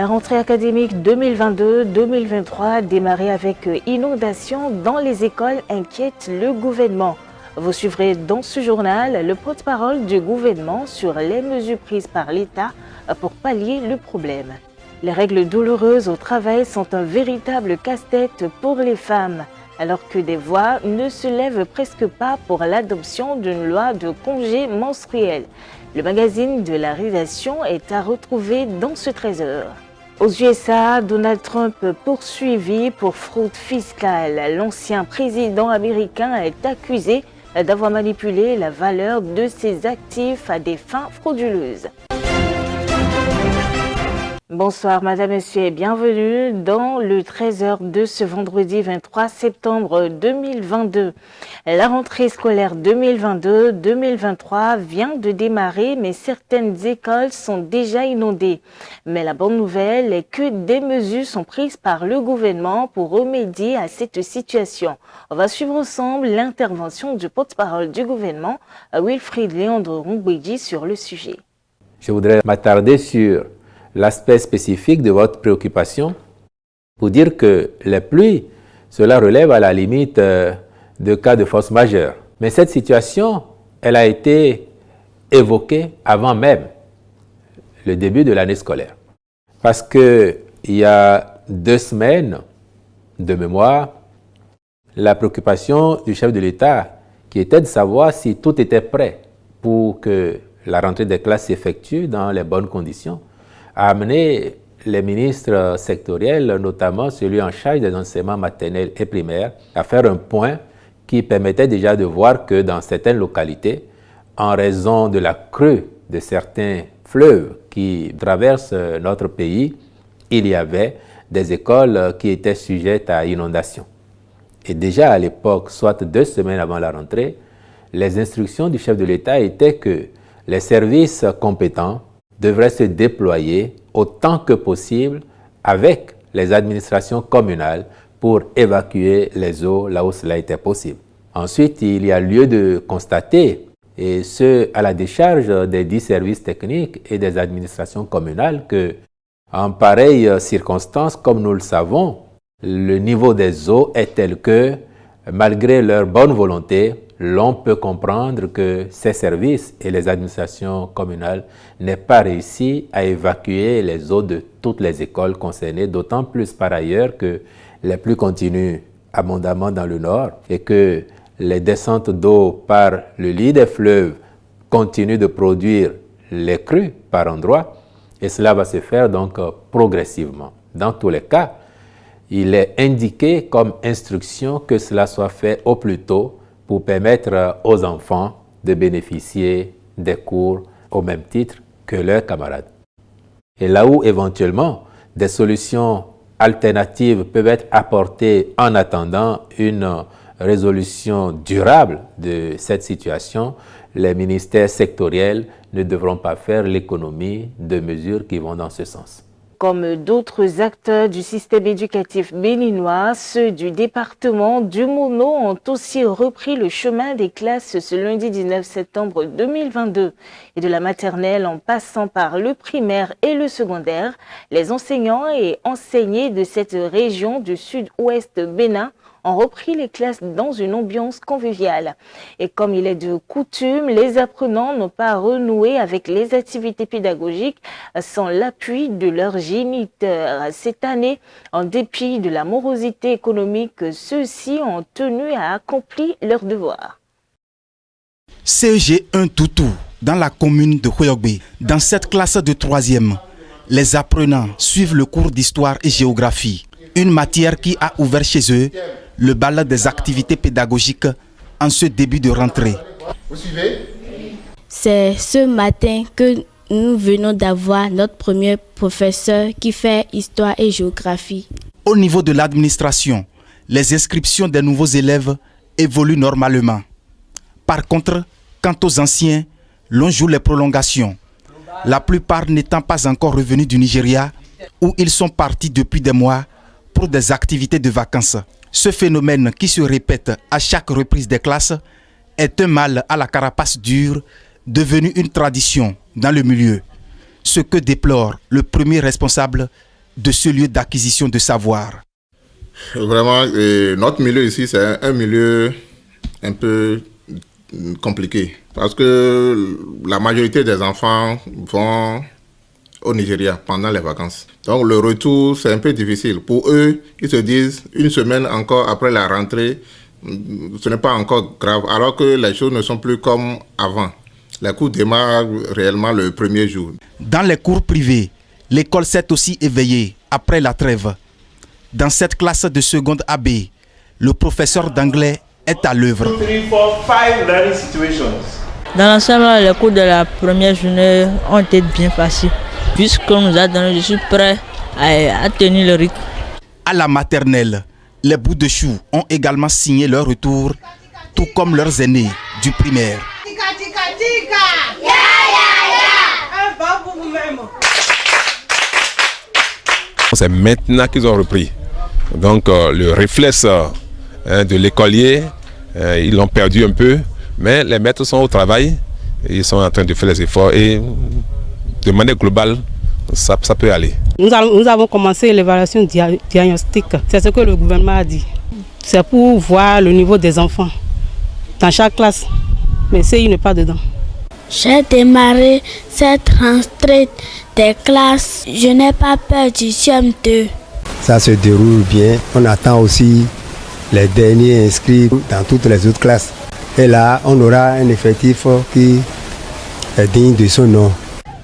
La rentrée académique 2022-2023 démarrée avec inondation dans les écoles inquiète le gouvernement. Vous suivrez dans ce journal le porte-parole du gouvernement sur les mesures prises par l'État pour pallier le problème. Les règles douloureuses au travail sont un véritable casse-tête pour les femmes, alors que des voix ne se lèvent presque pas pour l'adoption d'une loi de congé menstruel. Le magazine de la rédaction est à retrouver dans ce trésor. Aux USA, Donald Trump poursuivi pour fraude fiscale. L'ancien président américain est accusé d'avoir manipulé la valeur de ses actifs à des fins frauduleuses. Bonsoir Madame, Monsieur et bienvenue dans le 13h de ce vendredi 23 septembre 2022. La rentrée scolaire 2022-2023 vient de démarrer, mais certaines écoles sont déjà inondées. Mais la bonne nouvelle est que des mesures sont prises par le gouvernement pour remédier à cette situation. On va suivre ensemble l'intervention du porte-parole du gouvernement, Wilfried Léandre Rongbédi, sur le sujet. Je voudrais m'attarder sur l'aspect spécifique de votre préoccupation pour dire que les pluies, cela relève à la limite de cas de force majeure. Mais cette situation, elle a été évoquée avant même le début de l'année scolaire. Parce qu'il y a 2 semaines de mémoire, la préoccupation du chef de l'État qui était de savoir si tout était prêt pour que la rentrée des classes s'effectue dans les bonnes conditions, a amené les ministres sectoriels, notamment celui en charge des enseignements maternels et primaires, à faire un point qui permettait déjà de voir que dans certaines localités, en raison de la crue de certains fleuves qui traversent notre pays, il y avait des écoles qui étaient sujettes à inondation. Et déjà à l'époque, soit 2 semaines avant la rentrée, les instructions du chef de l'État étaient que les services compétents devraient se déployer autant que possible avec les administrations communales pour évacuer les eaux là où cela était possible. Ensuite, il y a lieu de constater, et ce à la décharge des 10 services techniques et des administrations communales, que en pareille circonstance, comme nous le savons, le niveau des eaux est tel que, malgré leur bonne volonté, l'on peut comprendre que ces services et les administrations communales n'aient pas réussi à évacuer les eaux de toutes les écoles concernées, d'autant plus par ailleurs que les pluies continuent abondamment dans le nord et que les descentes d'eau par le lit des fleuves continuent de produire les crues par endroits, et cela va se faire donc progressivement. Dans tous les cas, il est indiqué comme instruction que cela soit fait au plus tôt pour permettre aux enfants de bénéficier des cours au même titre que leurs camarades. Et là où éventuellement des solutions alternatives peuvent être apportées en attendant une résolution durable de cette situation, les ministères sectoriels ne devront pas faire l'économie de mesures qui vont dans ce sens. Comme d'autres acteurs du système éducatif béninois, ceux du département du Mono ont aussi repris le chemin des classes ce lundi 19 septembre 2022. Et de la maternelle en passant par le primaire et le secondaire, les enseignants et enseignés de cette région du sud-ouest Bénin ont repris les classes dans une ambiance conviviale. Et comme il est de coutume, les apprenants n'ont pas renoué avec les activités pédagogiques sans l'appui de leurs géniteurs. Cette année, en dépit de la morosité économique, ceux-ci ont tenu à accomplir leurs devoirs. CEG 1 Toutou, dans la commune de Khoyogbe. Dans cette classe de 3e, les apprenants suivent le cours d'histoire et géographie, une matière qui a ouvert chez eux le bal des activités pédagogiques en ce début de rentrée. Vous suivez? C'est ce matin que nous venons d'avoir notre premier professeur qui fait histoire et géographie. Au niveau de l'administration, les inscriptions des nouveaux élèves évoluent normalement. Par contre, quant aux anciens, l'on joue les prolongations. La plupart n'étant pas encore revenus du Nigeria, où ils sont partis depuis des mois pour des activités de vacances. Ce phénomène qui se répète à chaque reprise des classes est un mal à la carapace dure, devenu une tradition dans le milieu. Ce que déplore le premier responsable de ce lieu d'acquisition de savoir. Vraiment, notre milieu ici, c'est un milieu un peu compliqué parce que la majorité des enfants vont au Nigeria pendant les vacances. Donc le retour, c'est un peu difficile. Pour eux, ils se disent une semaine encore après la rentrée, ce n'est pas encore grave, alors que les choses ne sont plus comme avant. Les cours démarrent réellement le premier jour. Dans les cours privés, l'école s'est aussi éveillée après la trêve. Dans cette classe de seconde AB, le professeur d'anglais est à l'œuvre. Dans l'ensemble, les cours de la première journée ont été bien faciles. Puisqu'on nous a donné, je suis prêt à tenir le rythme. À la maternelle, les bouts de chou ont également signé leur retour, tout comme leurs aînés du primaire. C'est maintenant qu'ils ont repris. Donc le réflexe de l'écolier, ils l'ont perdu un peu, mais les maîtres sont au travail, ils sont en train de faire les efforts et de manière globale, ça peut aller. Nous avons commencé l'évaluation diagnostique. C'est ce que le gouvernement a dit. C'est pour voir le niveau des enfants dans chaque classe. Mais CI n'est pas dedans. J'ai démarré cette rentrée des classes. Je n'ai pas peur du CM2. Ça se déroule bien. On attend aussi les derniers inscrits dans toutes les autres classes. Et là, on aura un effectif qui est digne de son nom.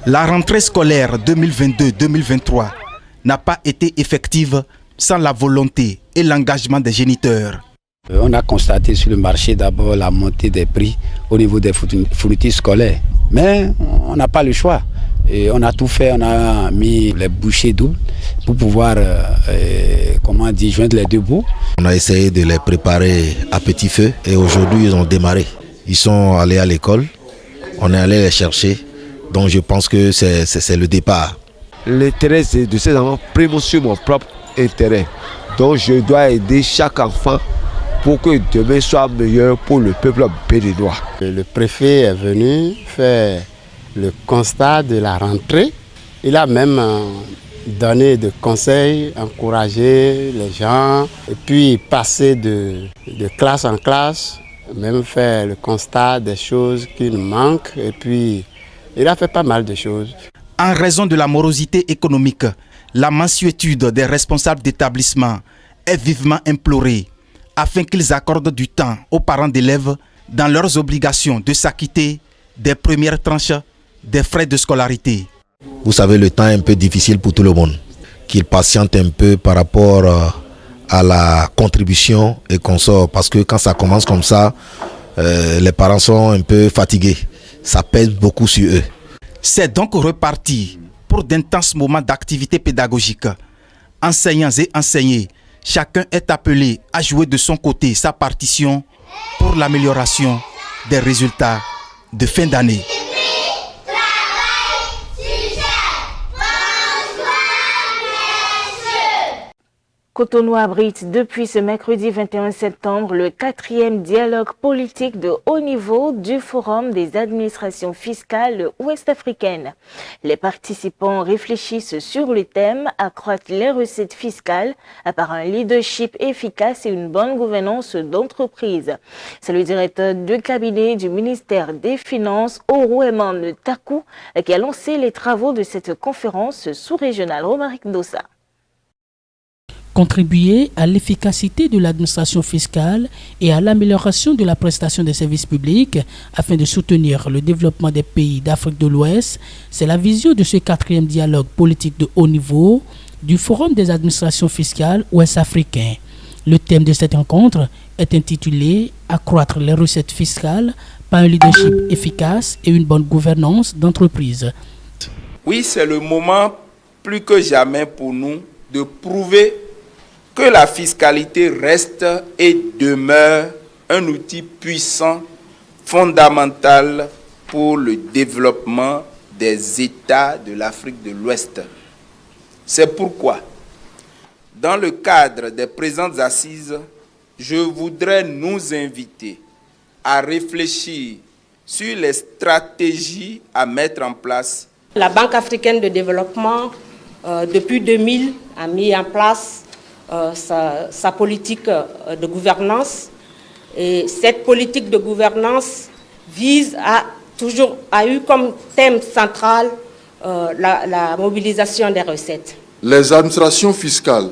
La rentrée scolaire 2022-2023 n'a pas été effective sans la volonté et l'engagement des géniteurs. On a constaté sur le marché d'abord la montée des prix au niveau des fournitures scolaires. Mais on n'a pas le choix. Et on a tout fait, on a mis les bouchées doubles pour pouvoir joindre les deux bouts. On a essayé de les préparer à petit feu et aujourd'hui ils ont démarré. Ils sont allés à l'école, on est allé les chercher. Donc je pense que c'est le départ. L'intérêt de ces enfants prime sur mon propre intérêt. Donc je dois aider chaque enfant pour que demain soit meilleur pour le peuple béninois. Le préfet est venu faire le constat de la rentrée. Il a même donné des conseils, encouragé les gens et puis passer de classe en classe, même faire le constat des choses qui nous manquent et puis il a fait pas mal de choses. En raison de la morosité économique, la mansuétude des responsables d'établissement est vivement implorée afin qu'ils accordent du temps aux parents d'élèves dans leurs obligations de s'acquitter des premières tranches des frais de scolarité. Vous savez, le temps est un peu difficile pour tout le monde. Qu'ils patientent un peu par rapport à la contribution et qu'on sort. Parce que quand ça commence comme ça, les parents sont un peu fatigués. Ça pèse beaucoup sur eux. C'est donc reparti pour d'intenses moments d'activité pédagogique. Enseignants et enseignés, chacun est appelé à jouer de son côté sa partition pour l'amélioration des résultats de fin d'année. Cotonou abrite depuis ce mercredi 21 septembre le 4e dialogue politique de haut niveau du Forum des administrations fiscales ouest-africaines. Les participants réfléchissent sur le thème « Accroître les recettes fiscales par un leadership efficace et une bonne gouvernance d'entreprise ». C'est le directeur de cabinet du ministère des Finances, Oroeman Taku, qui a lancé les travaux de cette conférence sous-régionale. Romaric Dossa. Contribuer à l'efficacité de l'administration fiscale et à l'amélioration de la prestation des services publics afin de soutenir le développement des pays d'Afrique de l'Ouest, c'est la vision de ce 4e dialogue politique de haut niveau du Forum des administrations fiscales ouest-africains. Le thème de cette rencontre est intitulé « Accroître les recettes fiscales par un leadership efficace et une bonne gouvernance d'entreprise ». Oui, c'est le moment plus que jamais pour nous de prouver que la fiscalité reste et demeure un outil puissant, fondamental pour le développement des États de l'Afrique de l'Ouest. C'est pourquoi, dans le cadre des présentes assises, je voudrais nous inviter à réfléchir sur les stratégies à mettre en place. La Banque africaine de développement depuis 2000, a mis en place sa politique de gouvernance. Et cette politique de gouvernance a eu comme thème central la mobilisation des recettes. Les administrations fiscales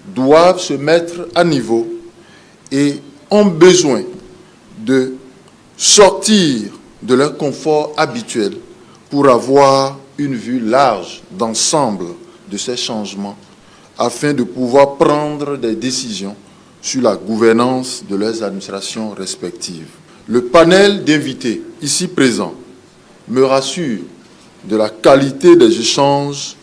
doivent se mettre à niveau et ont besoin de sortir de leur confort habituel pour avoir une vue large d'ensemble de ces changements afin de pouvoir prendre des décisions sur la gouvernance de leurs administrations respectives. Le panel d'invités ici présents me rassure de la qualité des échanges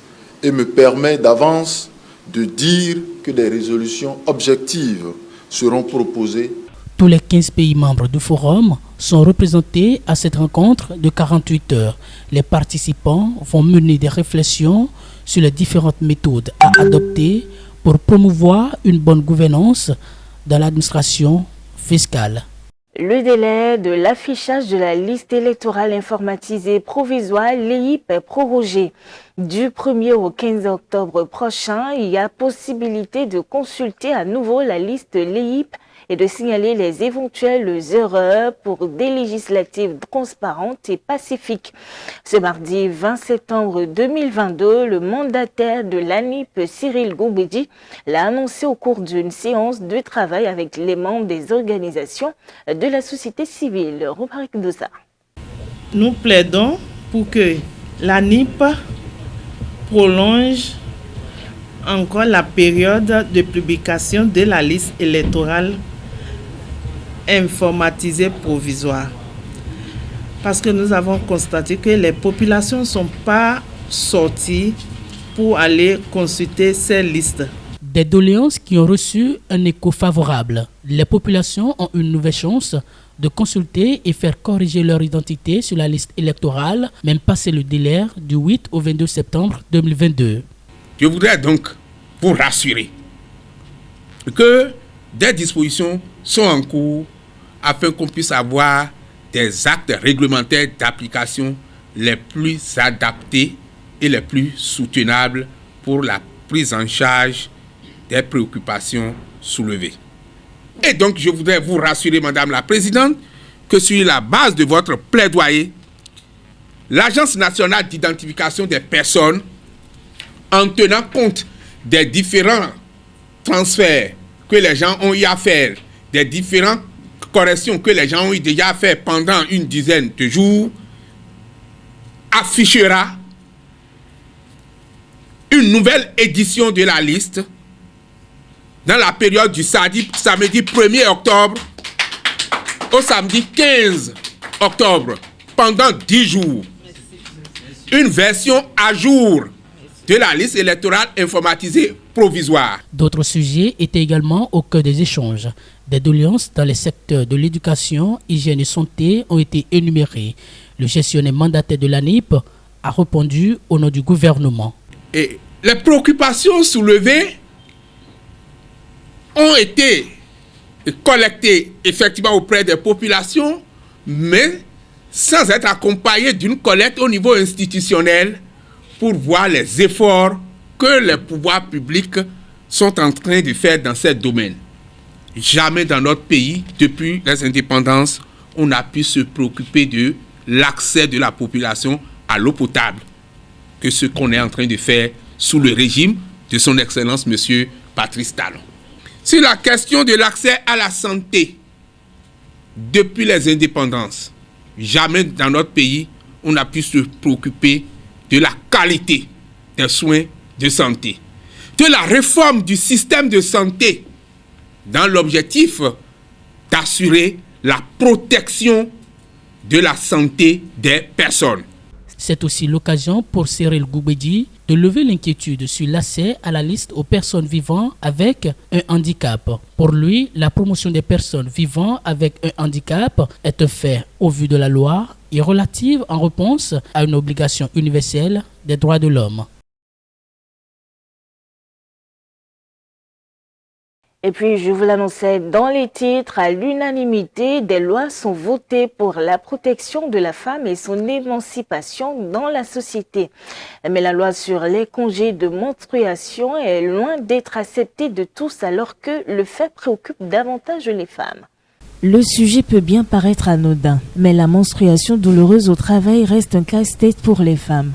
et me permet d'avance de dire que des résolutions objectives seront proposées. Tous les 15 pays membres du forum sont représentés à cette rencontre de 48 heures. Les participants vont mener des réflexions sur les différentes méthodes à adopter pour promouvoir une bonne gouvernance dans l'administration fiscale. Le délai de l'affichage de la liste électorale informatisée provisoire LEIP est prorogé. Du 1er au 15 octobre prochain, il y a possibilité de consulter à nouveau la liste LEIP et de signaler les éventuelles erreurs pour des législatives transparentes et pacifiques. Ce mardi 20 septembre 2022, le mandataire de l'ANIP, Cyril Goumbedi, l'a annoncé au cours d'une séance de travail avec les membres des organisations de la société civile. Romaric Dossa. Nous plaidons pour que l'ANIP prolonge encore la période de publication de la liste électorale informatisée provisoire. Parce que nous avons constaté que les populations ne sont pas sorties pour aller consulter ces listes. Des doléances qui ont reçu un écho favorable. Les populations ont une nouvelle chance de consulter et faire corriger leur identité sur la liste électorale, même passé le délai du 8 au 22 septembre 2022. Je voudrais donc vous rassurer que des dispositions sont en cours afin qu'on puisse avoir des actes réglementaires d'application les plus adaptés et les plus soutenables pour la prise en charge des préoccupations soulevées. Et donc, je voudrais vous rassurer, Madame la Présidente, que sur la base de votre plaidoyer, l'Agence nationale d'identification des personnes, en tenant compte des différents transferts que les gens ont eu à faire, des différentes corrections que les gens ont eu déjà à faire pendant une dizaine de jours, affichera une nouvelle édition de la liste dans la période du samedi 1er octobre au samedi 15 octobre, pendant 10 jours. Une version à jour de la liste électorale informatisée provisoire. D'autres sujets étaient également au cœur des échanges. Des doléances dans les secteurs de l'éducation, hygiène et santé ont été énumérées. Le gestionnaire mandataire de l'ANIP a répondu au nom du gouvernement. Et les préoccupations soulevées ont été collectées effectivement auprès des populations, mais sans être accompagnées d'une collecte au niveau institutionnel pour voir les efforts que les pouvoirs publics sont en train de faire dans ce domaine. Jamais dans notre pays, depuis les indépendances, on a pu se préoccuper de l'accès de la population à l'eau potable que ce qu'on est en train de faire sous le régime de son Excellence M. Patrice Talon. Sur la question de l'accès à la santé, depuis les indépendances, jamais dans notre pays, on a pu se préoccuper de la qualité des soins de santé, de la réforme du système de santé dans l'objectif d'assurer la protection de la santé des personnes. C'est aussi l'occasion pour Cyril Goumbedi de lever l'inquiétude sur l'accès à la liste aux personnes vivant avec un handicap. Pour lui, la promotion des personnes vivant avec un handicap est un fait au vu de la loi et relative en réponse à une obligation universelle des droits de l'homme. Et puis, je vous l'annonçais dans les titres, à l'unanimité, des lois sont votées pour la protection de la femme et son émancipation dans la société. Mais la loi sur les congés de menstruation est loin d'être acceptée de tous alors que le fait préoccupe davantage les femmes. Le sujet peut bien paraître anodin, mais la menstruation douloureuse au travail reste un casse-tête pour les femmes.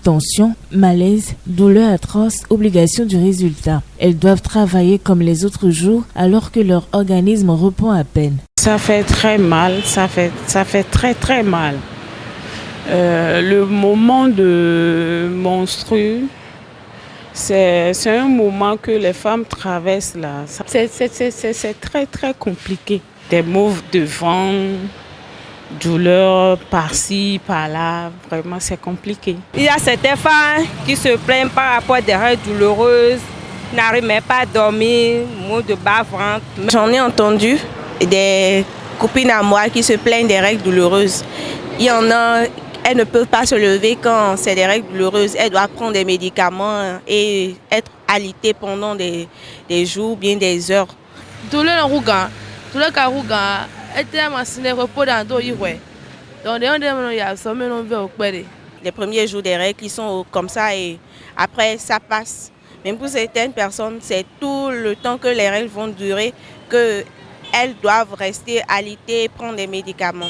Tension, malaise, douleur atroce, obligation du résultat. Elles doivent travailler comme les autres jours alors que leur organisme répond à peine. Ça fait très mal, ça fait très mal. Le moment de menstru, c'est un moment que les femmes traversent là. C'est très compliqué. Des maux de ventre, douleur par-ci, par-là, vraiment c'est compliqué. Il y a certaines femmes qui se plaignent par rapport à des règles douloureuses, n'arrivent même pas à dormir, maux de bas-ventre. J'en ai entendu des copines à moi qui se plaignent des règles douloureuses. Il y en a, elles ne peuvent pas se lever quand c'est des règles douloureuses. Elles doivent prendre des médicaments et être alitées pendant des jours, bien des heures. Douleur en rouga, douleur en rouga. Les premiers jours des règles qui sont comme ça et après ça passe. Même pour certaines personnes, c'est tout le temps que les règles vont durer qu'elles doivent rester alitées et prendre des médicaments.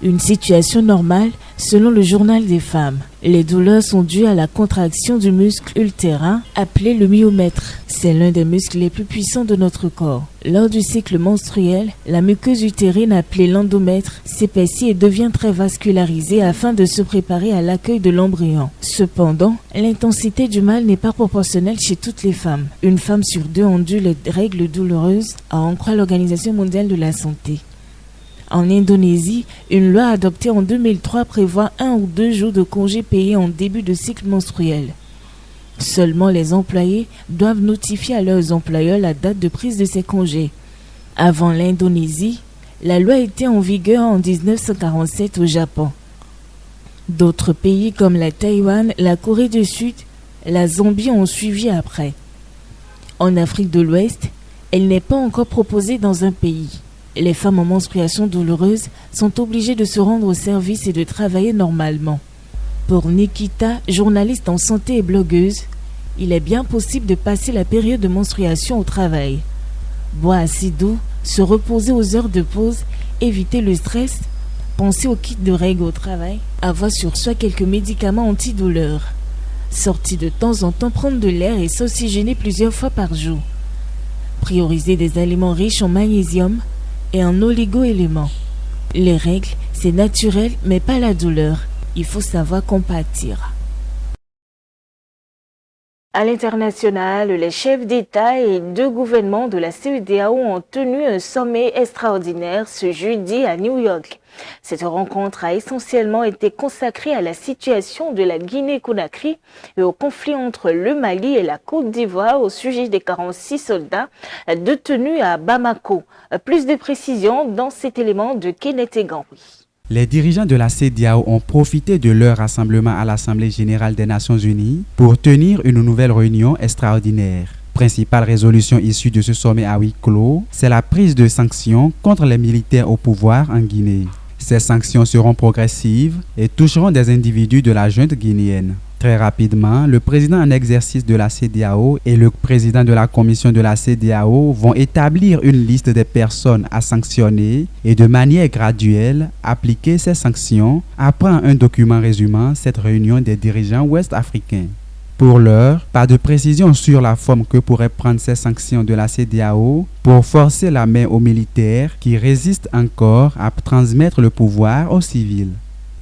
Une situation normale selon le journal des femmes. Les douleurs sont dues à la contraction du muscle utérin appelé le myomètre. C'est l'un des muscles les plus puissants de notre corps. Lors du cycle menstruel, la muqueuse utérine appelée l'endomètre s'épaissit et devient très vascularisée afin de se préparer à l'accueil de l'embryon. Cependant, l'intensité du mal n'est pas proportionnelle chez toutes les femmes. Une femme sur deux endure les règles douloureuses, à en croire l'Organisation mondiale de la santé. En Indonésie, une loi adoptée en 2003 prévoit 1 ou 2 jours de congés payés en début de cycle menstruel. Seulement les employés doivent notifier à leurs employeurs la date de prise de ces congés. Avant l'Indonésie, la loi était en vigueur en 1947 au Japon. D'autres pays comme la Taïwan, la Corée du Sud, la Zambie ont suivi après. En Afrique de l'Ouest, elle n'est pas encore proposée dans un pays. Les femmes en menstruation douloureuse sont obligées de se rendre au service et de travailler normalement. Pour Nikita, journaliste en santé et blogueuse, il est bien possible de passer la période de menstruation au travail. Boire assez d'eau, se reposer aux heures de pause, éviter le stress, penser au kit de règles au travail, avoir sur soi quelques médicaments antidouleurs. Sortir de temps en temps prendre de l'air et s'oxygéner plusieurs fois par jour. Prioriser des aliments riches en magnésium et en oligo-éléments. Les règles, c'est naturel, mais pas la douleur. Il faut savoir compatir. À l'international, les chefs d'État et de gouvernement de la CEDEAO ont tenu un sommet extraordinaire ce jeudi à New York. Cette rencontre a essentiellement été consacrée à la situation de la Guinée-Conakry et au conflit entre le Mali et la Côte d'Ivoire au sujet des 46 soldats détenus à Bamako. Plus de précisions dans cet élément de Kenneth Eganwi. Les dirigeants de la CEDEAO ont profité de leur rassemblement à l'Assemblée générale des Nations unies pour tenir une nouvelle réunion extraordinaire. Principale résolution issue de ce sommet à huis clos, c'est la prise de sanctions contre les militaires au pouvoir en Guinée. Ces sanctions seront progressives et toucheront des individus de la junte guinéenne. Très rapidement, le président en exercice de la CEDEAO et le président de la commission de la CEDEAO vont établir une liste des personnes à sanctionner et de manière graduelle appliquer ces sanctions après un document résumant cette réunion des dirigeants ouest-africains. Pour l'heure, pas de précision sur la forme que pourraient prendre ces sanctions de la CEDEAO pour forcer la main aux militaires qui résistent encore à transmettre le pouvoir aux civils.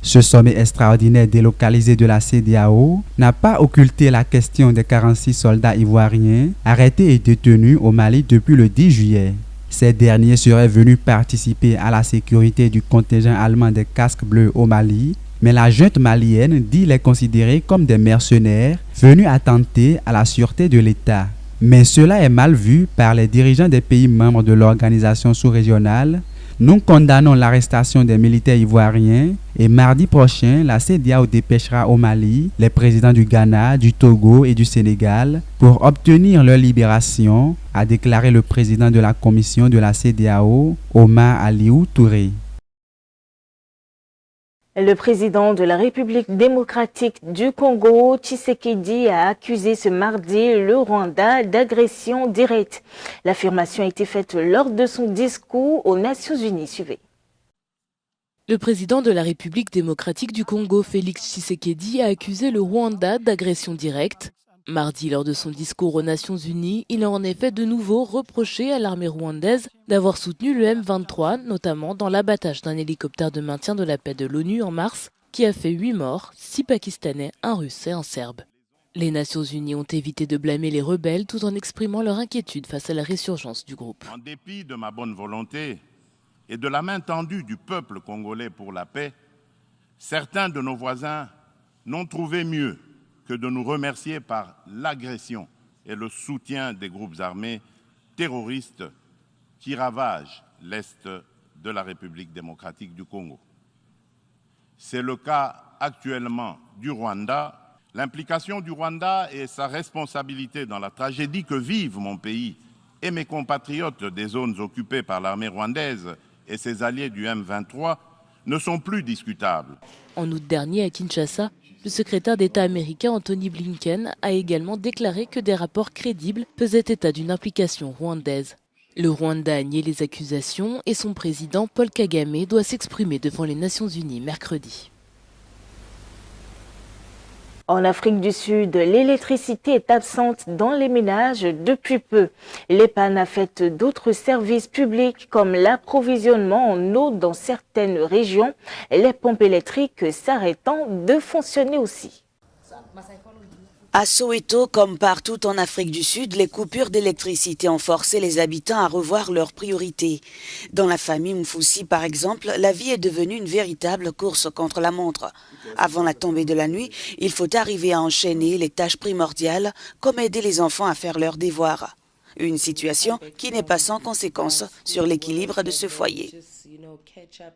Ce sommet extraordinaire délocalisé de la CEDEAO n'a pas occulté la question des 46 soldats ivoiriens arrêtés et détenus au Mali depuis le 10 juillet. Ces derniers seraient venus participer à la sécurité du contingent allemand des casques bleus au Mali, mais la junte malienne dit les considérer comme des mercenaires venus attenter à la sûreté de l'État. Mais cela est mal vu par les dirigeants des pays membres de l'organisation sous-régionale Nous condamnons l'arrestation des militaires ivoiriens et mardi prochain, la CEDEAO dépêchera au Mali les présidents du Ghana, du Togo et du Sénégal pour obtenir leur libération, a déclaré le président de la commission de la CEDEAO, Omar Aliou Touré. Le président de la République démocratique du Congo, Tshisekedi, a accusé ce mardi le Rwanda d'agression directe. L'affirmation a été faite lors de son discours aux Nations Unies. Suivez. Le président de la République démocratique du Congo, Félix Tshisekedi, a accusé le Rwanda d'agression directe. Mardi, lors de son discours aux Nations Unies, il a en effet de nouveau reproché à l'armée rwandaise d'avoir soutenu le M23, notamment dans l'abattage d'un hélicoptère de maintien de la paix de l'ONU en mars, qui a fait 8 morts, 6 Pakistanais, un Russe et un Serbe. Les Nations Unies ont évité de blâmer les rebelles tout en exprimant leur inquiétude face à la résurgence du groupe. En dépit de ma bonne volonté et de la main tendue du peuple congolais pour la paix, certains de nos voisins n'ont trouvé mieux que de nous remercier par l'agression et le soutien des groupes armés terroristes qui ravagent l'Est de la République démocratique du Congo. C'est le cas actuellement du Rwanda. L'implication du Rwanda et sa responsabilité dans la tragédie que vivent mon pays et mes compatriotes des zones occupées par l'armée rwandaise et ses alliés du M23 ne sont plus discutables. En août dernier, à Kinshasa, le secrétaire d'État américain Anthony Blinken a également déclaré que des rapports crédibles faisaient état d'une implication rwandaise. Le Rwanda a nié les accusations et son président Paul Kagame doit s'exprimer devant les Nations Unies mercredi. En Afrique du Sud, l'électricité est absente dans les ménages depuis peu. Les pannes affectent d'autres services publics comme l'approvisionnement en eau dans certaines régions, les pompes électriques s'arrêtant de fonctionner aussi. À Soweto, comme partout en Afrique du Sud, les coupures d'électricité ont forcé les habitants à revoir leurs priorités. Dans la famille Mfoussi, par exemple, la vie est devenue une véritable course contre la montre. Avant la tombée de la nuit, il faut arriver à enchaîner les tâches primordiales, comme aider les enfants à faire leurs devoirs. Une situation qui n'est pas sans conséquences sur l'équilibre de ce foyer.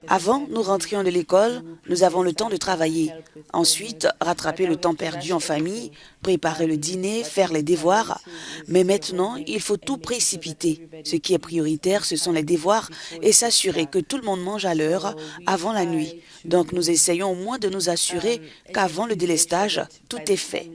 Avant, nous rentrions de l'école, nous avons le temps de travailler. Ensuite, rattraper le temps perdu en famille, préparer le dîner, faire les devoirs. Mais maintenant, il faut tout précipiter. Ce qui est prioritaire, ce sont les devoirs et s'assurer que tout le monde mange à l'heure avant la nuit. Donc, nous essayons au moins de nous assurer qu'avant le délestage, tout est fait.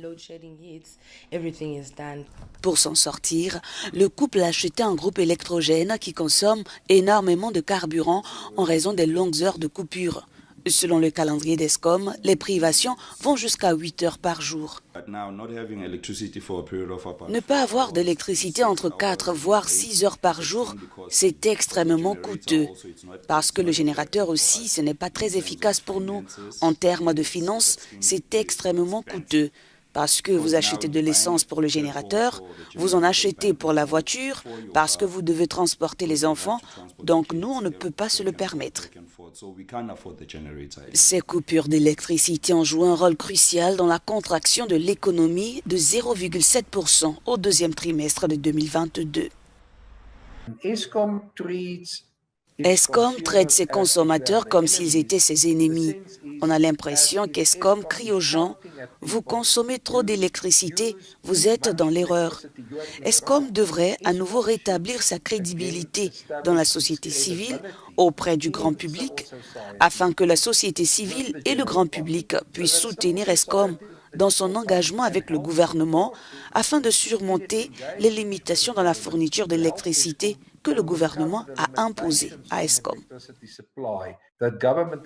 Pour s'en sortir, le couple a acheté un groupe électrogène qui consomme énormément de carburant en raison des longues heures de coupure. Selon le calendrier d'Escom, les privations vont jusqu'à 8 heures par jour. Ne pas avoir d'électricité entre 4 voire 6 heures par jour, c'est extrêmement coûteux. Parce que le générateur aussi, ce n'est pas très efficace pour nous. En termes de finances, c'est extrêmement coûteux. Parce que vous achetez de l'essence pour le générateur, vous en achetez pour la voiture, parce que vous devez transporter les enfants, donc nous, on ne peut pas se le permettre. Ces coupures d'électricité ont joué un rôle crucial dans la contraction de l'économie de 0,7% au deuxième trimestre de 2022. Escom traite ses consommateurs comme s'ils étaient ses ennemis. On a l'impression qu'Escom crie aux gens « Vous consommez trop d'électricité, vous êtes dans l'erreur ». Escom devrait à nouveau rétablir sa crédibilité dans la société civile auprès du grand public, afin que la société civile et le grand public puissent soutenir Escom dans son engagement avec le gouvernement afin de surmonter les limitations dans la fourniture d'électricité que le gouvernement a imposées à Escom.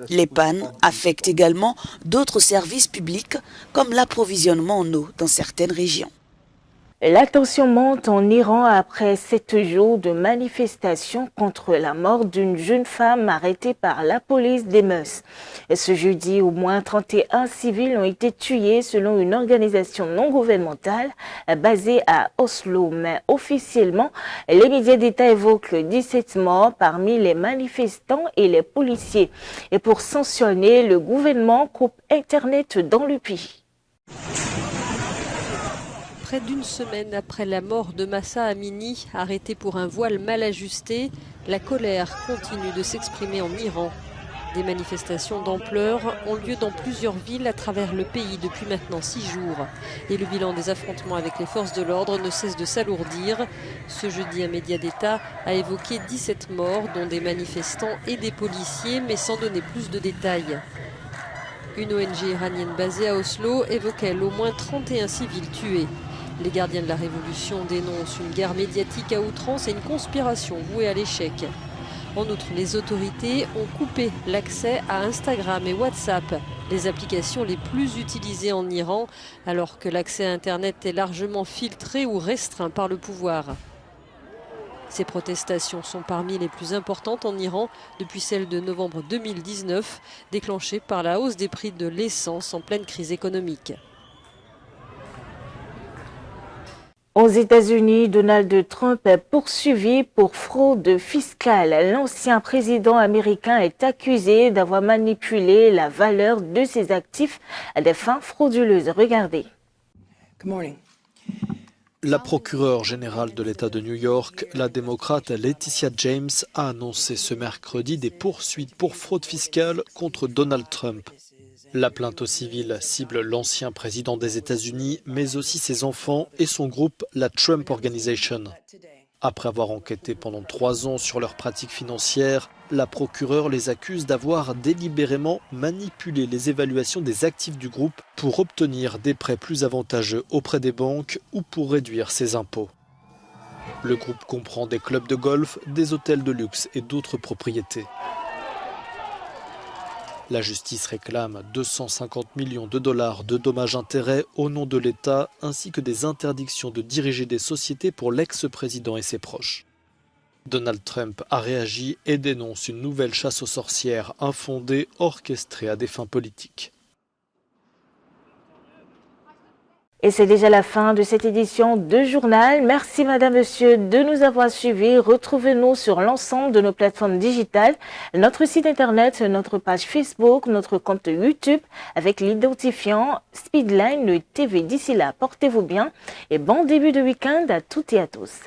Les pannes affectent également d'autres services publics comme l'approvisionnement en eau dans certaines régions. La tension monte en Iran après 7 jours de manifestations contre la mort d'une jeune femme arrêtée par la police des mœurs. Ce jeudi, au moins 31 civils ont été tués selon une organisation non gouvernementale basée à Oslo. Mais officiellement, les médias d'État évoquent 17 morts parmi les manifestants et les policiers. Et pour sanctionner, le gouvernement coupe Internet dans le pays. près d'une semaine après la mort de Mahsa Amini, arrêté pour un voile mal ajusté, la colère continue de s'exprimer en Iran. Des manifestations d'ampleur ont lieu dans plusieurs villes à travers le pays depuis maintenant 6 jours. Et le bilan des affrontements avec les forces de l'ordre ne cesse de s'alourdir. Ce jeudi, un média d'État a évoqué 17 morts, dont des manifestants et des policiers, mais sans donner plus de détails. Une ONG iranienne basée à Oslo évoque elle au moins 31 civils tués. Les gardiens de la révolution dénoncent une guerre médiatique à outrance et une conspiration vouée à l'échec. En outre, les autorités ont coupé l'accès à Instagram et WhatsApp, les applications les plus utilisées en Iran, alors que l'accès à Internet est largement filtré ou restreint par le pouvoir. Ces protestations sont parmi les plus importantes en Iran depuis celle de novembre 2019, déclenchée par la hausse des prix de l'essence en pleine crise économique. Aux États-Unis, Donald Trump est poursuivi pour fraude fiscale. L'ancien président américain est accusé d'avoir manipulé la valeur de ses actifs à des fins frauduleuses. Regardez. La procureure générale de l'État de New York, la démocrate Letitia James, a annoncé ce mercredi des poursuites pour fraude fiscale contre Donald Trump. La plainte au civil cible l'ancien président des États-Unis, mais aussi ses enfants et son groupe, la Trump Organization. Après avoir enquêté pendant 3 ans sur leurs pratiques financières, la procureure les accuse d'avoir délibérément manipulé les évaluations des actifs du groupe pour obtenir des prêts plus avantageux auprès des banques ou pour réduire ses impôts. Le groupe comprend des clubs de golf, des hôtels de luxe et d'autres propriétés. La justice réclame 250 millions de dollars de dommages-intérêts au nom de l'État, ainsi que des interdictions de diriger des sociétés pour l'ex-président et ses proches. Donald Trump a réagi et dénonce une nouvelle chasse aux sorcières infondée, orchestrée à des fins politiques. Et c'est déjà la fin de cette édition de Journal. Merci Madame, Monsieur de nous avoir suivis. Retrouvez-nous sur l'ensemble de nos plateformes digitales, notre site internet, notre page Facebook, notre compte YouTube avec l'identifiant Speedline TV. D'ici là, portez-vous bien et bon début de week-end à toutes et à tous.